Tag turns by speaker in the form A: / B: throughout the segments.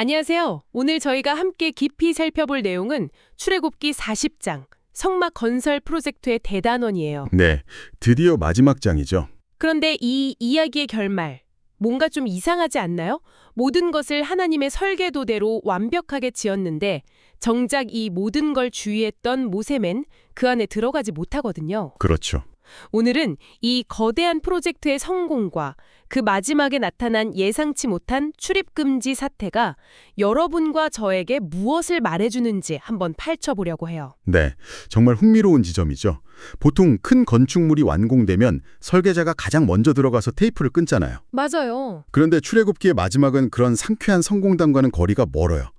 A: 안녕하세요. 오늘 저희가 함께 깊이 살펴볼 내용은 출애굽기 40장, 성막 건설 프로젝트의 대단원이에요.
B: 네, 드디어 마지막 장이죠.
A: 그런데 이 이야기의 결말, 뭔가 좀 이상하지 않나요? 모든 것을 하나님의 설계도대로 완벽하게 지었는데 정작 이 모든 걸 주의했던 모세맨 그 안에 들어가지 못하거든요.
B: 그렇죠.
A: 오늘은 이 거대한 프로젝트의 성공과 그 마지막에 나타난 예상치 못한 출입금지 사태가 여러분과 저에게 무엇을 말해주는지 한번 파헤쳐보려고 해요.
B: 네, 정말 흥미로운 지점이죠. 보통 큰 건축물이 완공되면 설계자가 가장 먼저 들어가서 테이프를 끊잖아요.
A: 맞아요.
B: 그런데 출애굽기의 마지막은 그런 상쾌한 성공담과는 거리가 멀어요.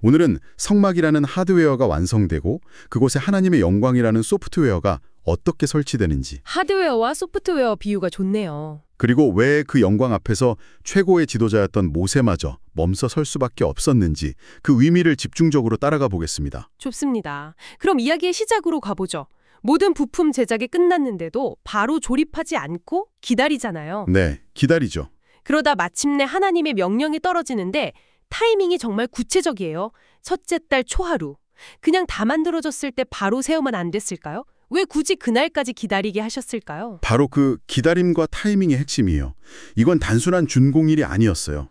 B: 오늘은 성막이라는 하드웨어가 완성되고 그곳에 하나님의 영광이라는 소프트웨어가 어떻게 설치되는지,
A: 하드웨어와 소프트웨어 비유가 좋네요.
B: 그리고 왜 그 영광 앞에서 최고의 지도자였던 모세마저 멈서 설 수밖에 없었는지 그 의미를 집중적으로 따라가 보겠습니다.
A: 좋습니다. 그럼 이야기의 시작으로 가보죠. 모든 부품 제작이 끝났는데도 바로 조립하지 않고 기다리잖아요.
B: 네, 기다리죠.
A: 그러다 마침내 하나님의 명령이 떨어지는데 타이밍이 정말 구체적이에요. 첫째 달 초하루. 그냥 다 만들어졌을 때 바로 세우면 안 됐을까요? 왜 굳이 그날까지 기다리게 하셨을까요?
B: 바로 그 기다림과 타이밍의 핵심이에요. 이건 단순한 준공일이 아니었어요.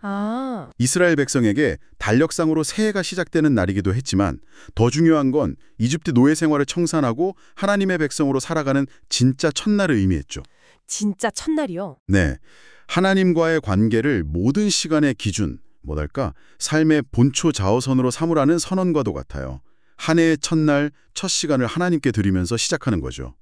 B: 이스라엘 백성에게 달력상으로 새해가 시작되는 날이기도 했지만 더 중요한 건 이집트 노예 생활을 청산하고 하나님의 백성으로 살아가는 진짜 첫날을 의미했죠.
A: 진짜 첫날이요?
B: 네, 하나님과의 관계를 모든 시간의 기준, 뭐랄까, 삶의 본초 자어선으로 삼으라는 선언과도 같아요. 한 해의 첫날, 첫 시간을 하나님께 드리면서 시작하는 거죠.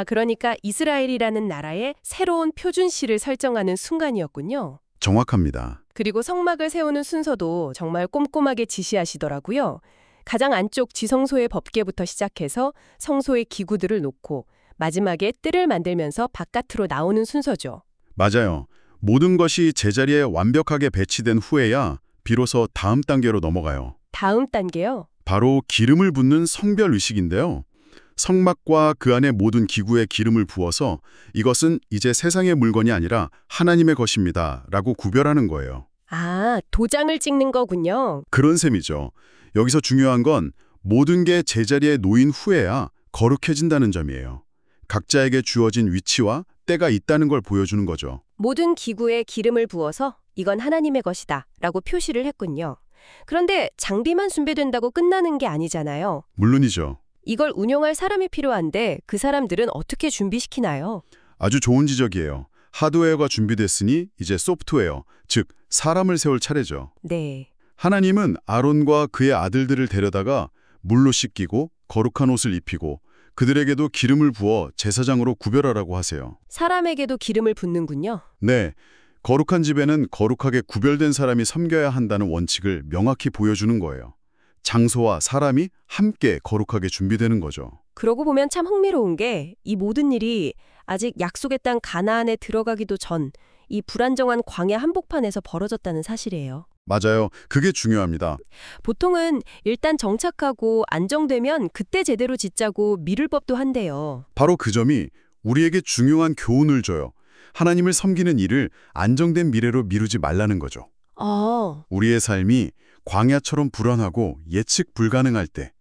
A: 그러니까 이스라엘이라는 나라의 새로운 표준시를 설정하는 순간이었군요.
B: 정확합니다.
A: 그리고 성막을 세우는 순서도 정말 꼼꼼하게 지시하시더라고요. 가장 안쪽 지성소의 법궤부터 시작해서 성소의 기구들을 놓고 마지막에 뜰을 만들면서 바깥으로 나오는 순서죠.
B: 맞아요. 모든 것이 제자리에 완벽하게 배치된 후에야 비로소 다음 단계로 넘어가요.
A: 다음 단계요? 바로
B: 기름을 붓는 성별 의식인데요. 성막과 그 안의 모든 기구에 기름을 부어서 이것은 이제 세상의 물건이 아니라 하나님의 것입니다 라고 구별하는 거예요.
A: 도장을 찍는 거군요.
B: 그런 셈이죠. 여기서 중요한 건 모든 게 제자리에 놓인 후에야 거룩해진다는 점이에요. 각자에게 주어진 위치와 때가 있다는 걸 보여주는 거죠.
A: 모든 기구에 기름을 부어서 이건 하나님의 것이다 라고 표시를 했군요. 그런데 장비만 준비된다고 끝나는 게 아니잖아요.
B: 물론이죠.
A: 이걸 운영할 사람이 필요한데 그 사람들은 어떻게 준비시키나요?
B: 아주 좋은 지적이에요. 하드웨어가 준비됐으니 이제 소프트웨어, 즉 사람을 세울 차례죠.
A: 네.
B: 하나님은 아론과 그의 아들들을 데려다가 물로 씻기고 거룩한 옷을 입히고 그들에게도 기름을 부어 제사장으로 구별하라고 하세요.
A: 사람에게도 기름을 붓는군요.
B: 네, 거룩한 집에는 거룩하게 구별된 사람이 섬겨야 한다는 원칙을 명확히 보여주는 거예요. 장소와 사람이 함께 거룩하게 준비되는 거죠.
A: 그러고 보면 참 흥미로운 게 이 모든 일이 아직 약속의 땅 가나안에 들어가기도 전 이 불안정한 광야 한복판에서 벌어졌다는 사실이에요.
B: 맞아요. 그게 중요합니다.
A: 보통은 일단 정착하고 안정되면 그때 제대로 짓자고 미룰 법도 한데요.
B: 바로 그 점이 우리에게 중요한 교훈을 줘요. 하나님을 섬기는 일을 안정된 미래로 미루지 말라는 거죠. 우리의 삶이 광야처럼 불안하고 예측 불가능할 때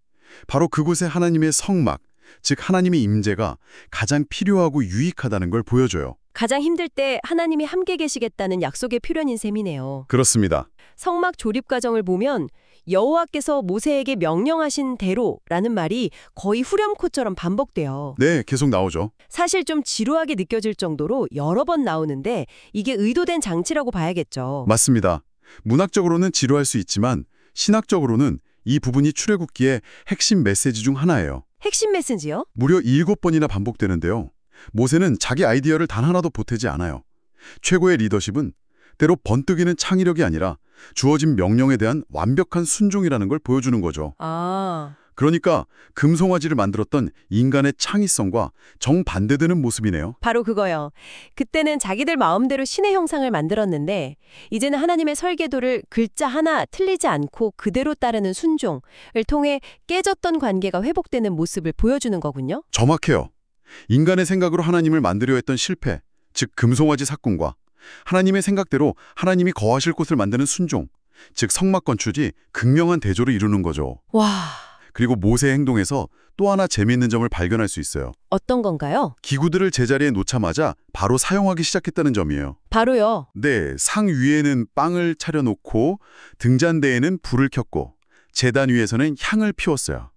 B: 바로 그곳에 하나님의 성막, 즉 하나님의 임재가 가장 필요하고 유익하다는 걸 보여줘요.
A: 가장 힘들 때 하나님이 함께 계시겠다는 약속의 표현인 셈이네요.
B: 그렇습니다.
A: 성막 조립 과정을 보면 여호와께서 모세에게 명령하신 대로라는 말이 거의 후렴구처럼 반복돼요.
B: 네, 계속 나오죠.
A: 사실 좀 지루하게 느껴질 정도로 여러 번 나오는데 이게 의도된 장치라고 봐야겠죠.
B: 맞습니다. 문학적으로는 지루할 수 있지만 신학적으로는 이 부분이 출애굽기의 핵심 메시지 중 하나예요.
A: 핵심 메시지요?
B: 무려 7번이나 반복되는데요. 모세는 자기 아이디어를 단 하나도 보태지 않아요. 최고의 리더십은 때로 번뜩이는 창의력이 아니라 주어진 명령에 대한 완벽한 순종이라는 걸 보여주는 거죠. 그러니까 금송아지를 만들었던 인간의 창의성과 정반대되는 모습이네요.
A: 바로 그거요. 그때는 자기들 마음대로 신의 형상을 만들었는데 이제는 하나님의 설계도를 글자 하나 틀리지 않고 그대로 따르는 순종을 통해 깨졌던 관계가 회복되는 모습을 보여주는 거군요.
B: 정확해요. 인간의 생각으로 하나님을 만들려 했던 실패, 즉 금송아지 사건과 하나님의 생각대로 하나님이 거하실 곳을 만드는 순종, 즉 성막 건축이 극명한 대조를 이루는 거죠.
A: 와,
B: 그리고 모세의 행동에서 또 하나 재미있는 점을 발견할 수 있어요.
A: 어떤 건가요?
B: 기구들을 제자리에 놓자마자 바로 사용하기 시작했다는 점이에요.
A: 바로요.
B: 네, 상 위에는 빵을 차려놓고 등잔대에는 불을 켰고 제단 위에서는 향을 피웠어요.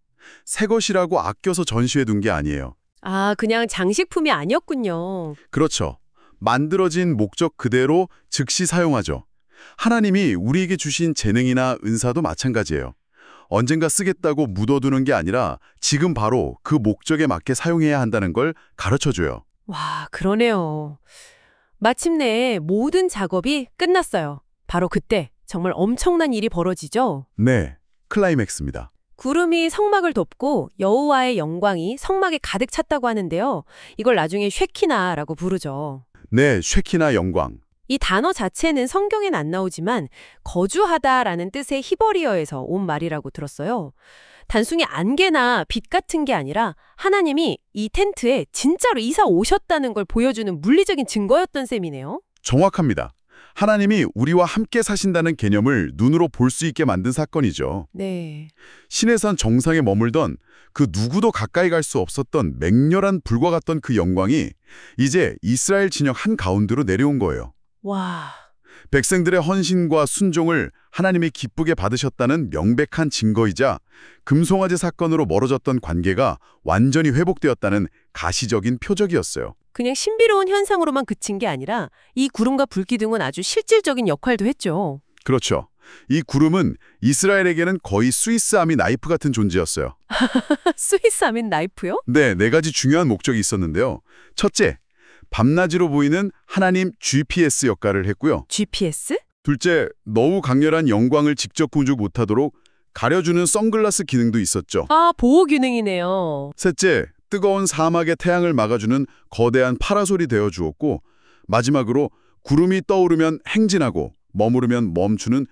B: 새 것이라고 아껴서 전시해 둔 게 아니에요.
A: 아, 그냥 장식품이 아니었군요.
B: 그렇죠. 만들어진 목적 그대로 즉시 사용하죠. 하나님이 우리에게 주신 재능이나 은사도 마찬가지예요. 언젠가 쓰겠다고 묻어두는 게 아니라 지금 바로 그 목적에 맞게 사용해야 한다는 걸 가르쳐줘요.
A: 와, 그러네요. 마침내 모든 작업이 끝났어요. 바로 그때 정말 엄청난 일이 벌어지죠.
B: 네, 클라이맥스입니다.
A: 구름이 성막을 덮고 여호와의 영광이 성막에 가득 찼다고 하는데요. 이걸 나중에 쉐키나라고 부르죠.
B: 네, 쉐키나 영광.
A: 이 단어 자체는 성경엔 안 나오지만 거주하다라는 뜻의 히브리어에서 온 말이라고 들었어요. 단순히 안개나 빛 같은 게 아니라 하나님이 이 텐트에 진짜로 이사 오셨다는 걸 보여주는 물리적인 증거였던 셈이네요.
B: 정확합니다. 하나님이 우리와 함께 사신다는 개념을 눈으로 볼 수 있게 만든 사건이죠.
A: 네.
B: 시내산 정상에 머물던 그 누구도 가까이 갈 수 없었던 맹렬한 불과 같던 그 영광이 이제 이스라엘 진영 한가운데로 내려온 거예요.
A: 와.
B: 백성들의 헌신과 순종을 하나님이 기쁘게 받으셨다는 명백한 증거이자 금송아지 사건으로 멀어졌던 관계가 완전히 회복되었다는 가시적인 표적이었어요.
A: 그냥 신비로운 현상으로만 그친 게 아니라 이 구름과 불기둥은 아주 실질적인 역할도 했죠.
B: 그렇죠. 이 구름은 이스라엘에게는 거의 스위스 아미 나이프 같은 존재였어요.
A: 스위스 아민 나이프요?
B: 네, 네 가지 중요한 목적이 있었는데요. 첫째, 밤낮으로 보이는 하나님 GPS 역할을 했고요.
A: GPS?
B: 둘째, 너무 강렬한 영광을 직접 구조 못하도록 가려주는 선글라스 기능도 있었죠.
A: 아, 보호 기능이네요.
B: 셋째, 뜨거운 사막의 태양을 막아주는 거대한 파라솔이 되어주었고 마지막으로 구름이 떠오르면 행진하고 머무르면 멈추는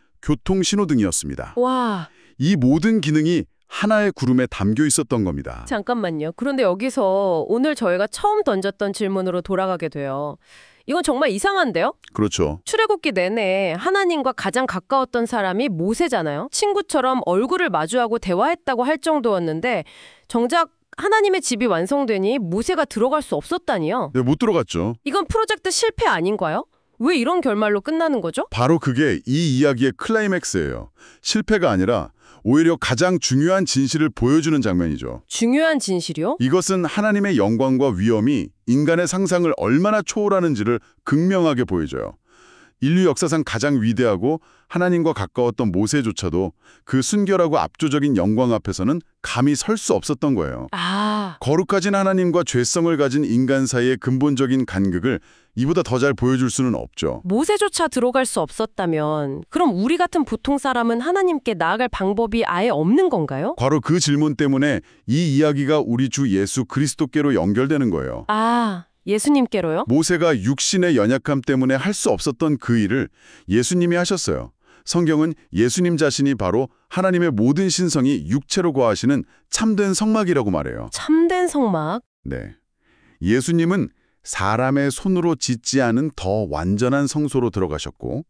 B: 교통신호등이었습니다.
A: 와.
B: 이 모든 기능이 하나의 구름에 담겨 있었던 겁니다.
A: 잠깐만요. 그런데 여기서 오늘 저희가 처음 던졌던 질문으로 돌아가게 돼요. 이건 정말 이상한데요?
B: 그렇죠.
A: 출애굽기 내내 하나님과 가장 가까웠던 사람이 모세잖아요. 친구처럼 얼굴을 마주하고 대화했다고 할 정도였는데 정작 하나님의 집이 완성되니 모세가 들어갈 수 없었다니요.
B: 네, 못 들어갔죠.
A: 이건 프로젝트 실패 아닌가요? 왜 이런 결말로 끝나는 거죠?
B: 바로 그게 이 이야기의 클라이맥스예요. 실패가 아니라 오히려 가장 중요한 진실을 보여주는 장면이죠.
A: 중요한 진실이요?
B: 이것은 하나님의 영광과 위엄이 인간의 상상을 얼마나 초월하는지를 극명하게 보여줘요. 인류 역사상 가장 위대하고 하나님과 가까웠던 모세조차도 그 순결하고 압도적인 영광 앞에서는 감히 설 수 없었던 거예요.
A: 아,
B: 거룩하진 하나님과 죄성을 가진 인간 사이의 근본적인 간극을 이보다 더 잘 보여줄 수는 없죠.
A: 모세조차 들어갈 수 없었다면 그럼 우리 같은 보통 사람은 하나님께 나아갈 방법이 아예 없는 건가요?
B: 바로 그 질문 때문에 이 이야기가 우리 주 예수 그리스도께로 연결되는 거예요.
A: 아, 예수님께로요?
B: 모세가 육신의 연약함 때문에 할 수 없었던 그 일을 예수님이 하셨어요. 성경은 예수님 자신이 바로 하나님의 모든 신성이 육체로 거하시는 참된 성막이라고 말해요.
A: 참된 성막?
B: 네. 예수님은 사람의 손으로 짓지 않은 더 완전한 성소로 들어가셨고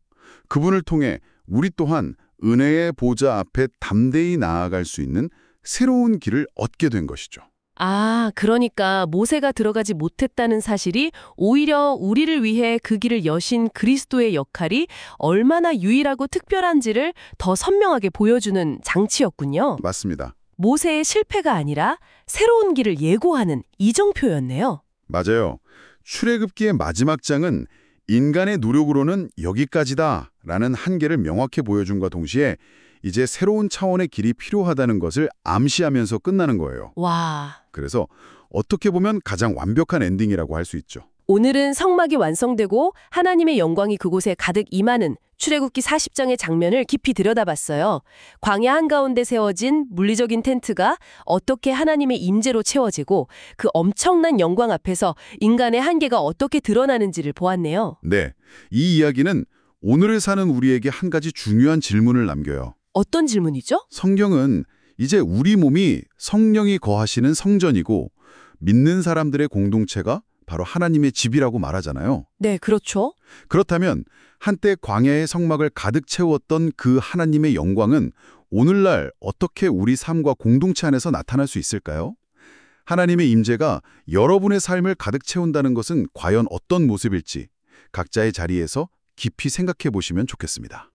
B: 그분을 통해 우리 또한 은혜의 보좌 앞에 담대히 나아갈 수 있는 새로운 길을 얻게 된 것이죠.
A: 아, 그러니까 모세가 들어가지 못했다는 사실이 오히려 우리를 위해 그 길을 여신 그리스도의 역할이 얼마나 유일하고 특별한지를 더 선명하게 보여주는 장치였군요.
B: 맞습니다.
A: 모세의 실패가 아니라 새로운 길을 예고하는 이정표였네요.
B: 맞아요. 출애굽기의 마지막 장은 인간의 노력으로는 여기까지다라는 한계를 명확히 보여준과 동시에 이제 새로운 차원의 길이 필요하다는 것을 암시하면서 끝나는 거예요.
A: 와.
B: 그래서 어떻게 보면 가장 완벽한 엔딩이라고 할 수 있죠.
A: 오늘은 성막이 완성되고 하나님의 영광이 그곳에 가득 임하는 출애굽기 40장의 장면을 깊이 들여다봤어요. 광야 한가운데 세워진 물리적인 텐트가 어떻게 하나님의 임재로 채워지고 그 엄청난 영광 앞에서 인간의 한계가 어떻게 드러나는지를 보았네요.
B: 네, 이 이야기는 오늘을 사는 우리에게 한 가지 중요한 질문을 남겨요.
A: 어떤 질문이죠?
B: 성경은 이제 우리 몸이 성령이 거하시는 성전이고 믿는 사람들의 공동체가 바로 하나님의 집이라고 말하잖아요.
C: 네, 그렇죠.
B: 그렇다면 한때 광야의 성막을 가득 채웠던 그 하나님의 영광은 오늘날 어떻게 우리 삶과 공동체 안에서 나타날 수 있을까요? 하나님의 임재가 여러분의 삶을 가득 채운다는 것은 과연 어떤 모습일지 각자의 자리에서 깊이 생각해 보시면 좋겠습니다.